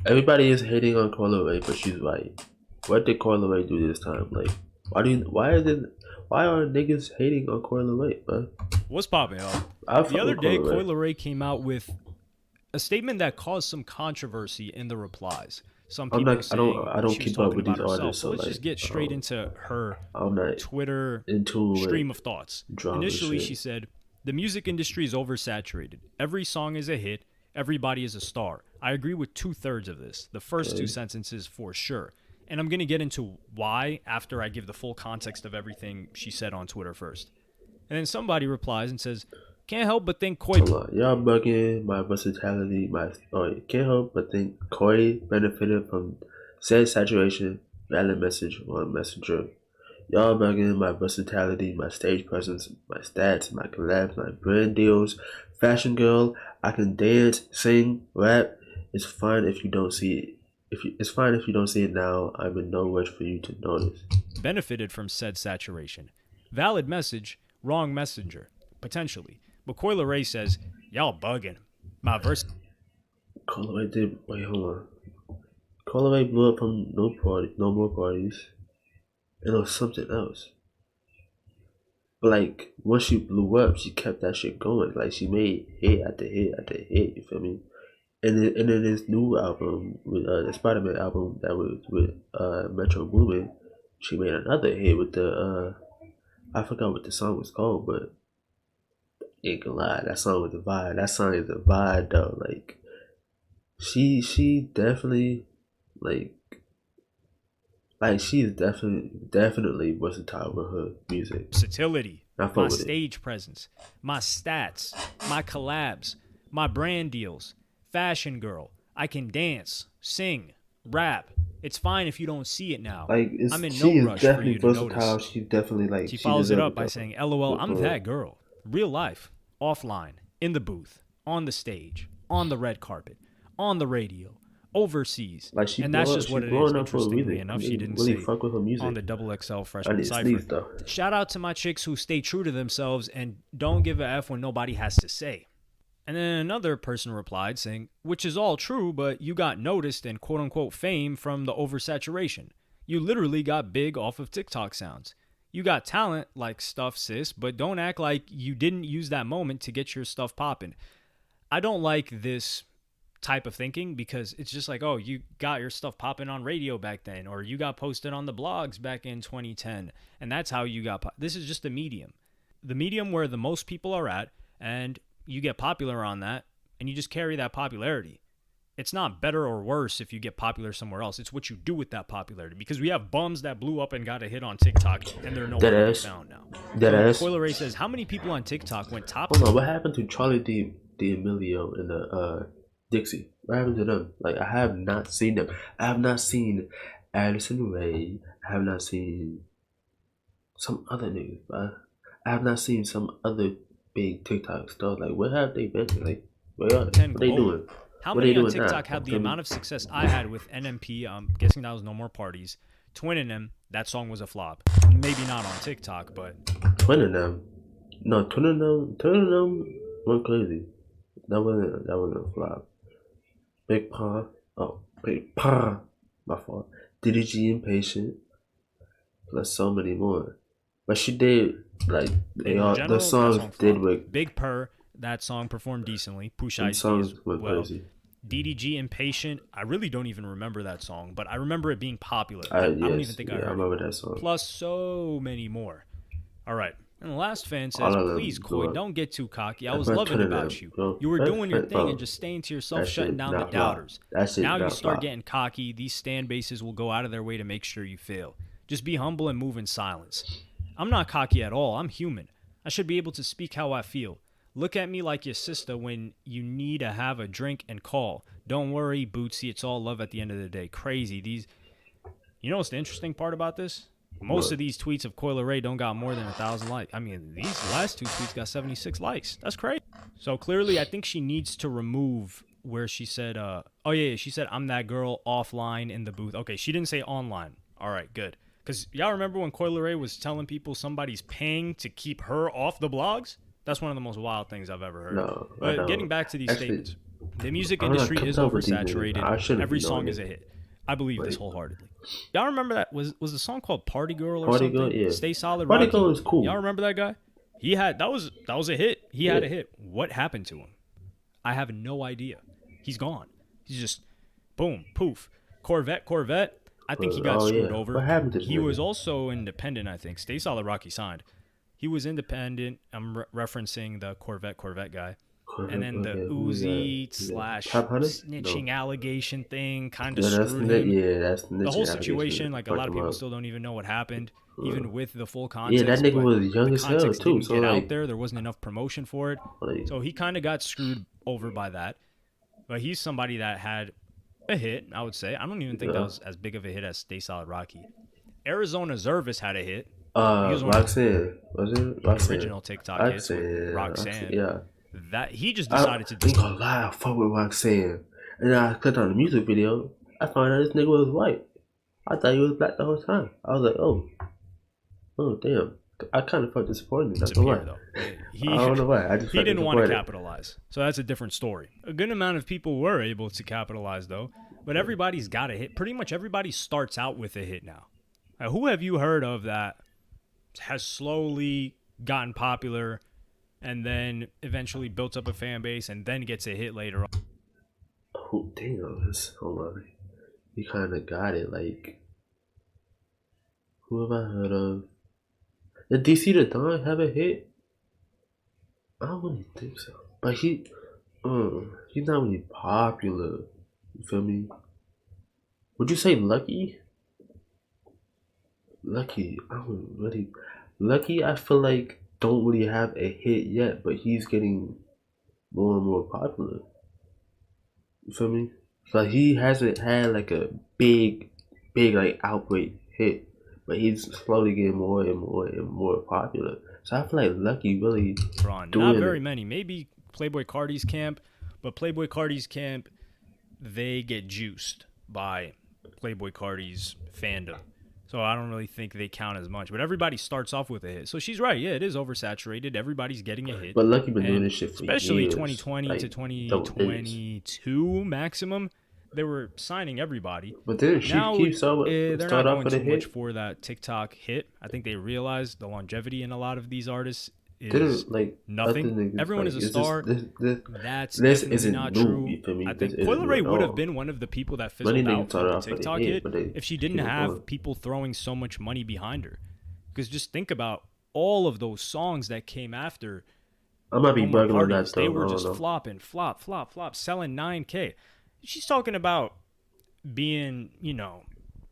Everybody is hating on Coi Leray, but she's right. What did Coi Leray do this time? Like, why are niggas hating on Coi Leray, man? What's poppin', y'all? I The fuck other with Coi day, Coi Leray. Leray came out with a statement that caused some controversy in the replies. Some people saying I don't she was keep up talking with about these herself. artists, So so let's just like, get straight into her I'm not Twitter into it, stream of thoughts. drama Initially, she shit. said, "The music industry is oversaturated. Every song is a hit. Everybody is a star." I agree with two-thirds of this. The first two Okay, sentences for sure. And I'm going to get into why after I give the full context of everything she said on Twitter first. And then somebody replies and says, "Can't help but think Koi." hold on, y'all bugging my versatility. Can't help but think Corey benefited from said saturation. Valid message on Messenger. Y'all bugging my versatility, my stage presence, my stats, my collabs, my brand deals. Fashion girl, I can dance, sing, rap. It's fine if you don't see it. It's fine if you don't see it now. I'm in no rush for you to notice. benefited from said saturation. Valid message, wrong messenger, potentially. But Coi Leray says, "Y'all bugging. My verse." Colorway did. Wait, hold on. Colorway blew up from no more parties, and it was something else. But like once she blew up, she kept that shit going. Like she made hit after hit after hit. You feel me? And then this new album with the Spider Man album that was with Metro Boomin, she made another hit with the I forgot what the song was called, but ain't gonna lie, that song was a vibe. That song is a vibe though. Like she definitely like she is definitely versatile with her music. Versatility, I my fuck with it. stage presence, my stats, my collabs, my brand deals, fashion girl. I can dance, sing, rap. It's fine if you don't see it now. Like I'm it's in no she is rush for definitely you to versatile. notice." She definitely like She she follows it deserves up a by saying, "LOL, I'm for that girl. Real life, offline, in the booth, on the stage, on the red carpet, on the radio, overseas." like she And that's blow up. just She what it is. blowing up for a Interestingly reason. I enough, she mean, didn't really say fuck with her on music. the Double XL I freshman need to sneeze cipher. though. Shout out to my chicks who stay true to themselves and don't give a F when nobody has to say. And then another person replied saying, "Which is all true, but you got noticed and quote unquote fame from the oversaturation. You literally got big off of TikTok sounds. You got talent like stuff, sis, but don't act like you didn't use that moment to get your stuff popping." I don't like this type of thinking because it's just like, oh, you got your stuff popping on radio back then, or you got posted on the blogs back in 2010, and that's how you got. This is just the medium where the most people are at, and you get popular on that, and you just carry that popularity. It's not better or worse if you get popular somewhere else. It's what you do with that popularity. Because we have bums that blew up and got a hit on TikTok, and they're Dead nowhere to be ass. found now. Dead So ass. Coi Leray says, "How many people on TikTok went top?" Hold on, what happened to Charlie D'Amelio and the Dixie? What happened to them? Like I have not seen them. I have not seen Addison Ray. I have not seen some other niggas, bro. I have not seen some other big TikTok stars. Like where have they been? Like where are they? 10 What they globally. doing? How What they many on doing now? TikTok have the Tell me. amount of success I had with NMP? I'm guessing that was No More Parties. Twin and them, that song was a flop. Maybe not on TikTok, but Twin of them. No, twin of them went crazy. That wasn't a flop. Big Paw. Oh, Big Paw. My fault. DDG Impatient. Plus so many more. But she did like they in all the general, that songs song did flopped. work Big Purr, that song performed decently. Push and Ice T songs as went well. crazy. DDG Impatient, I really don't even remember that song, but I remember it being popular. I I don't even yes, think I yeah, I heard it. remember that song. Plus so many more. All right. And the last fan All says, of "Please, them blew Koi, up. don't get too cocky. I That's was my loving twin of them, about you. bro. You were doing your thing and Bro, just staying to yourself, that shutting shit down the not flop. doubters. That shit Now you not start flop. getting cocky. These stand bases will go out of their way to make sure you fail. Just be humble and move in silence. I'm not cocky at all. I'm human. I should be able to speak how I feel. Look at me like your sister when you need to have a drink and call. Don't worry, Bootsy. It's all love at the end of the day." Crazy. You know what's the interesting part about this? Most But of these tweets of Coi Leray don't got more than 1,000 likes. I mean, these last two tweets got 76 likes. That's crazy. So clearly, I think she needs to remove where she said, oh yeah, she said, "I'm that girl offline in the booth." Okay, she didn't say online. All right, good. Because y'all remember when Coi Leray was telling people somebody's paying to keep her off the blogs? That's one of the most wild things I've ever heard. no, I But getting don't. back to these Actually, statements. The music I'm not industry kept is up with these niggas. oversaturated. I shouldn't Every be knowing song is it. a hit. I believe this Like, wholeheartedly. Y'all remember that was the song called Party Girl or Party Girl, something? yeah. Stay Solid Party Rocky. Girl is cool. Y'all remember that guy? He had that was a hit. He had Yeah. a hit. What happened to him? I have no idea. He's gone. He's just boom, poof. Corvette. I think he got Oh screwed yeah. over. What happened to this He nigga? was also independent, I think. Stay Solid Rocky signed. He was independent. I'm referencing the Corvette guy. And then the Uzi / snitching allegation thing kind of screwed him. That's The whole situation, like a lot of people still don't even know what happened, even with the full context. Yeah, that nigga but was young the as hell context too. didn't So get like, out there. There wasn't enough promotion for it. So he kind of got screwed over by that. But he's somebody that had a hit, I would say. I don't even think that was as big of a hit as Stay Solid Rocky. Arizona Zervis had a hit. Roxanne, was it? The original TikTok hits with Roxanne. Yeah. That he just decided to I do. ain't gonna lie, I fuck with Roxanne. And then I clicked on the music video. I found out this nigga was white. I thought he was black the whole time. I was like, oh damn. I kind of felt disappointed. That's why. I don't know why. I just he didn't want to capitalize. So that's a different story. A good amount of people were able to capitalize though, but everybody's got a hit. Pretty much everybody starts out with a hit now. Who have you heard of that has slowly gotten popular and then eventually built up a fan base and then gets a hit later on? Oh damn! Hold on. You kind of got it. Like, who have I heard of? Did DC the Don have a hit? I don't really think so. But he's not really popular. You feel me? Would you say Lucky? Lucky, I don't really. Lucky, I feel like don't really have a hit yet, but he's getting more and more popular. You feel me? So he hasn't had like a big like outbreak hit, but he's slowly getting more and more and more popular. So I feel like Lucky really not very many. Maybe Playboy Cardi's camp, but Playboy Cardi's camp, they get juiced by Playboy Cardi's fandom. So I don't really think they count as much. But everybody starts off with a hit. So she's right. Yeah, it is oversaturated. Everybody's getting a hit. But Lucky been doing this shit for especially years. 2020 like, to 2022 maximum. They were signing everybody. But didn't she keep they're start not off going with a too hit? much for that TikTok hit. I think they realized the longevity in a lot of these artists is nothing. Everyone is a star. That's definitely not true. I think Coi Leray would have been one of the people that fizzled out from the TikTok hit if she didn't have people throwing so much money behind her. Because just think about all of those songs that came after. I might be bugging on that though. They were just flopping, flop, selling 9K. She's talking about being,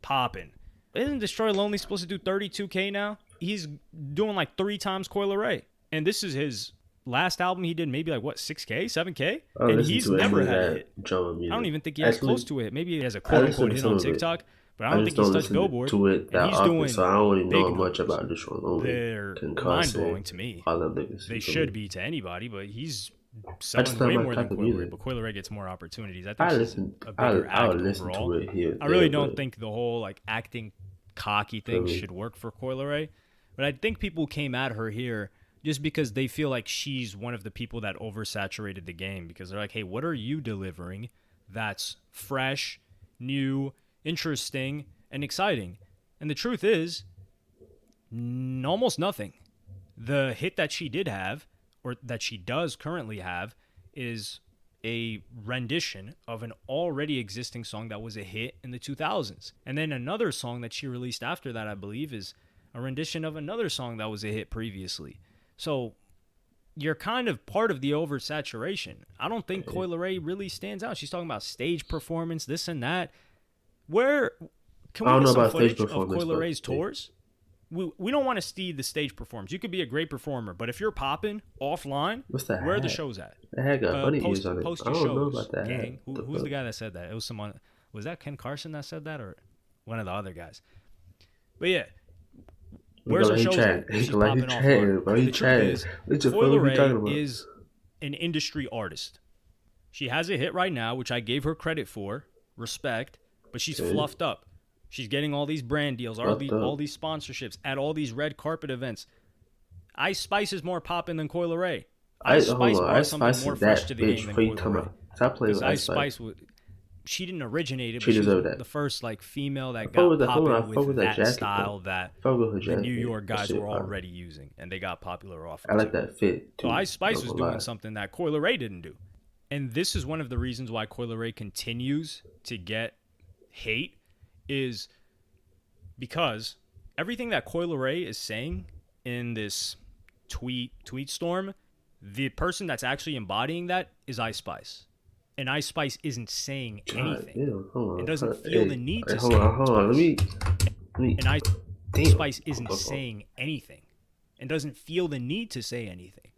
popping. Isn't Destroy Lonely supposed to do 32K now? He's doing like 3 times Coi Leray. And this is his last album he did, maybe like, 6K, 7K? And he's never had a hit. I don't even think he has close to it. Maybe he has a quote-unquote hit on TikTok, but I don't think he's touched Billboard. To it that and he's often, doing so I don't really know big much numbers. about Destroy Lonely. They're mind-blowing to me. They should be to anybody, but he's selling way more than Coi Leray. But Coi Leray gets more opportunities. I think she's a bigger act overall. I really don't think the whole acting cocky thing should work for Coi Leray. But I think people came at her here just because they feel like she's one of the people that oversaturated the game, because they're like, hey, what are you delivering that's fresh, new, interesting, and exciting? And the truth is, almost nothing. The hit that she did have, or that she does currently have, is a rendition of an already existing song that was a hit in the 2000s. And then another song that she released after that, I believe, is a rendition of another song that was a hit previously. So you're kind of part of the oversaturation. I don't think Coi Leray really stands out. She's talking about stage performance, this and that. Where can we get some footage of Coi Leray's tours? We don't want to see the stage performance. You could be a great performer, but if you're popping offline, where are the shows at? The heck got bunny ears on it. Post I your don't know shows, about that. gang. Who's the guy that said that? It was someone. Was that Ken Carson that said that, or one of the other guys? But yeah. Where's her shows at? She's popping offline. The truth is, Coi Leray is an industry artist. She has a hit right now, which I gave her credit for, respect, but she's fluffed up. She's getting all these brand deals, all these sponsorships, at all these red carpet events. Ice Spice is more popping than Coi Leray. Ice Spice brought something more fresh to the game than Coi Leray. Stop playing Because with Ice Ice Spice. Spice she didn't originate it, She but she was deserved that. the first like female I that fuck got with that. Hold on, I popping fuck with with that that jacket style though. that I fuck with her the jacket. New York That guys shit were fire. already using, and they got popular off I of like too. that fit too. So Ice Spice Not was gonna doing lie. something that Coi Leray didn't do. And this is one of the reasons why Coi Leray continues to get hate, is because everything that Coi Leray is saying in this tweet storm, the person that's actually embodying that is Ice Spice. And Ice Spice isn't saying God anything. damn, hold It on. doesn't feel the need to Hold say on, hold on. Let me. and Ice Damn. Spice isn't Hold on. saying anything and doesn't feel the need to say anything.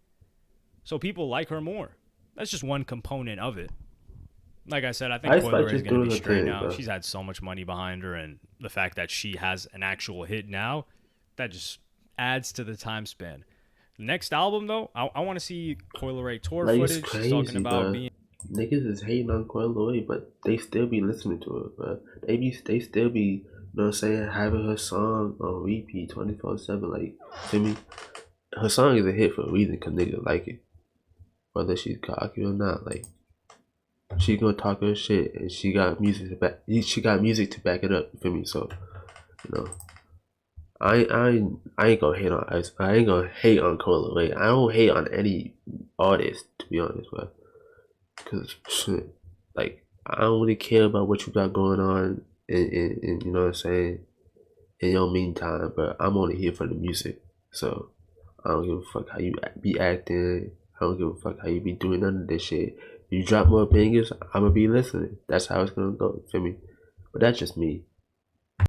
So people like her more. That's just one component of it. Like I said, I think Ice Coi Spice Leray is just going to doing be her straight thing, now. bro. She's had so much money behind her, and the fact that she has an actual hit now, that just adds to the time span. Next album, though, I want to see Coi Leray tour Like, it's footage. She's talking crazy, about bro. being. Niggas is hating on Coi Leray, but they still be listening to it, bro. They still be, you know what I'm saying, having her song on repeat 24/7. Like, feel me? Her song is a hit for a reason, cause niggas like it, whether she's cocky or not. Like, she gonna talk her shit, and she got music to back. She got music to back it up. You feel me? So, you know, I ain't gonna hate on Ice. I ain't gonna hate on Coi Leray. I don't hate on any artist, to be honest, bro. Cause shit, like, I don't really care about what you got going on, in you know what I'm saying, in your meantime. But I'm only here for the music, so I don't give a fuck how you be acting. I don't give a fuck how you be doing none of this shit. You drop more bangers, I'ma be listening. That's how it's gonna go. Feel me? But that's just me.